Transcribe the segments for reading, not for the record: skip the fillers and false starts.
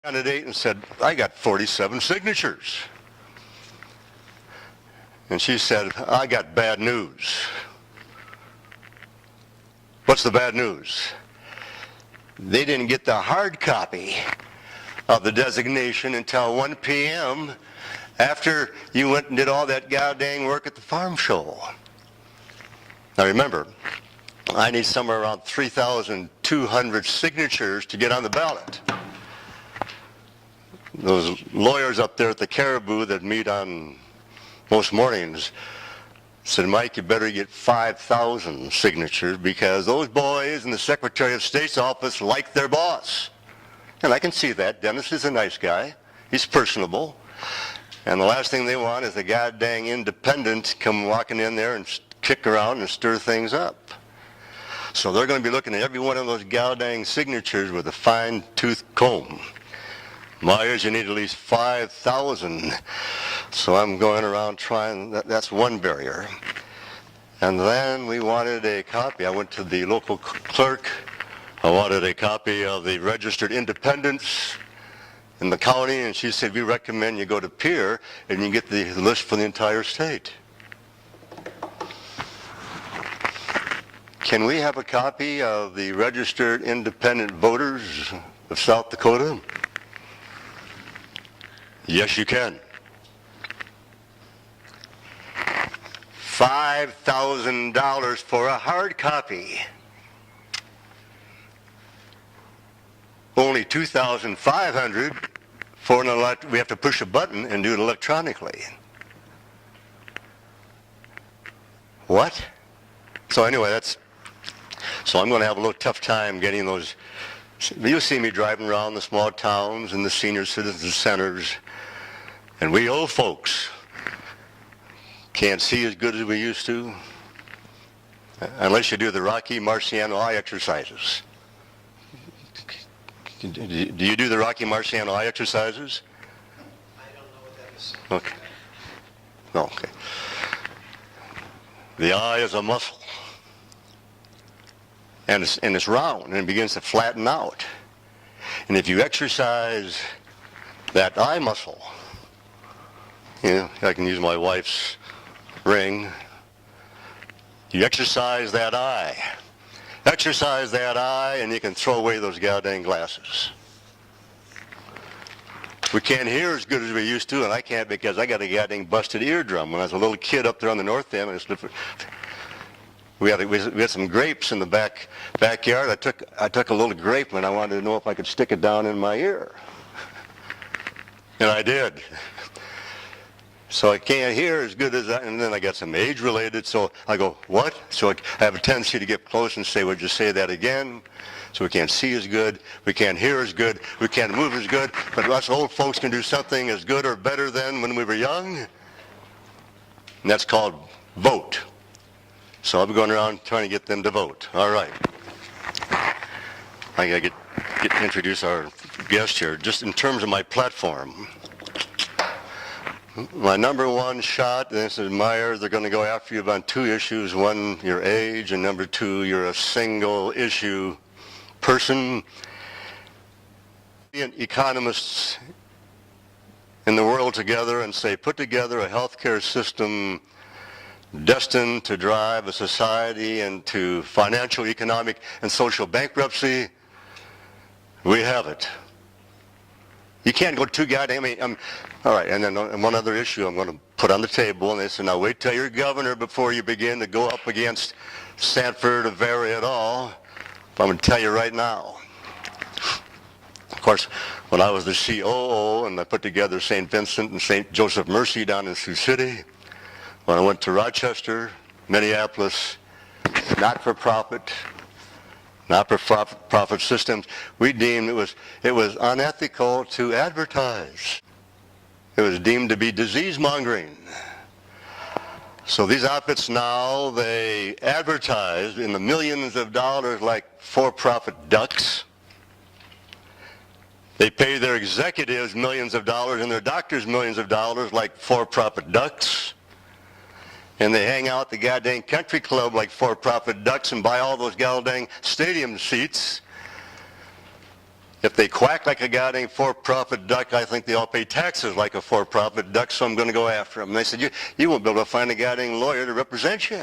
candidate and said, I got 47 signatures. And she said, I got bad news. What's the bad news? They didn't get the hard copy of the designation until 1 p.m. after you went and did all that goddamn work at the farm show. Now remember, I need somewhere around 3,200 signatures to get on the ballot. Those lawyers up there at the Caribou that meet on most mornings said, Mike, you better get 5,000 signatures because those boys in the Secretary of State's office like their boss. And I can see that. Dennis is a nice guy. He's personable. And the last thing they want is a goddamn independent come walking in there and kick around and stir things up. So they're going to be looking at every one of those goddamn signatures with a fine-tooth comb. Myers, you need at least 5,000. So I'm going around trying, that's one barrier. And then we wanted a copy. I went to the local clerk. I wanted a copy of the registered independents in the county, and she said, we recommend you go to Peer and you get the list for the entire state. Can we have a copy of the registered independent voters of South Dakota? Yes, you can. $5,000 for a hard copy. Only $2,500 for an we have to push a button and do it electronically. What? So anyway, so I'm going to have a little tough time getting those. You'll see me driving around the small towns and the senior citizen centers, and we old folks can't see as good as we used to unless you do the Rocky Marciano eye exercises. Do you do the Rocky Marciano eye exercises? I don't know what that is. Okay. No, okay. The eye is a muscle. And it's round, and it begins to flatten out. And if you exercise that eye muscle, you know, I can use my wife's ring. You exercise that eye. Exercise that eye, and you can throw away those goddamn glasses. We can't hear as good as we used to, and I can't because I got a goddamn busted eardrum. When I was a little kid up there on the north end, we had some grapes in the backyard. I took a little grape and I wanted to know if I could stick it down in my ear. And I did. So I can't hear as good as that, and then I got some age-related, so I go, what? So I have a tendency to get close and say, would you say that again? So we can't see as good, we can't hear as good, we can't move as good, but us old folks can do something as good or better than when we were young, and that's called vote. So I'll be going around trying to get them to vote. All right. I gotta introduce our guest here, just in terms of my platform. My number one shot, this is Myers, they're going to go after you on two issues. One, your age, and number two, you're a single issue person. Economists in the world together and say, put together a healthcare system destined to drive a society into financial, economic, and social bankruptcy. We have it. You can't go too goddamn, all right, and then one other issue I'm going to put on the table, and they said, now wait till you're governor before you begin to go up against Sanford or Very at all. I'm going to tell you right now. Of course, when I was the COO and I put together St. Vincent and St. Joseph Mercy down in Sioux City, when I went to Rochester, Minneapolis, not-for-profit systems, we deemed it was unethical to advertise. It was deemed to be disease-mongering. So these outfits now, they advertise in the millions of dollars like for-profit ducks. They pay their executives millions of dollars and their doctors millions of dollars like for-profit ducks. And they hang out at the goddamn country club like for-profit ducks and buy all those goddamn stadium seats. If they quack like a goddamn for-profit duck, I think they all pay taxes like a for-profit duck, so I'm going to go after them. And they said, you won't be able to find a goddamn lawyer to represent you.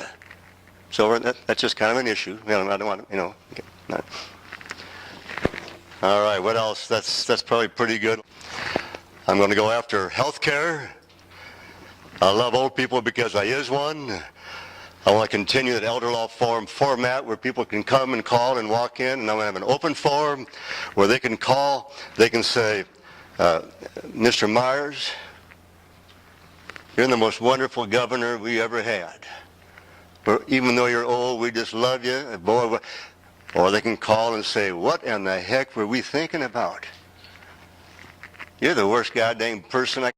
So that's just kind of an issue. I don't want to, not. All right, what else? That's probably pretty good. I'm going to go after health care. I love old people because I is one. I want to continue that elder law forum format where people can come and call and walk in, and I'm going to have an open forum where they can call, they can say, Mr. Myers, you're the most wonderful governor we ever had. Even though you're old, we just love you. Boy, or they can call and say, what in the heck were we thinking about? You're the worst goddamn person I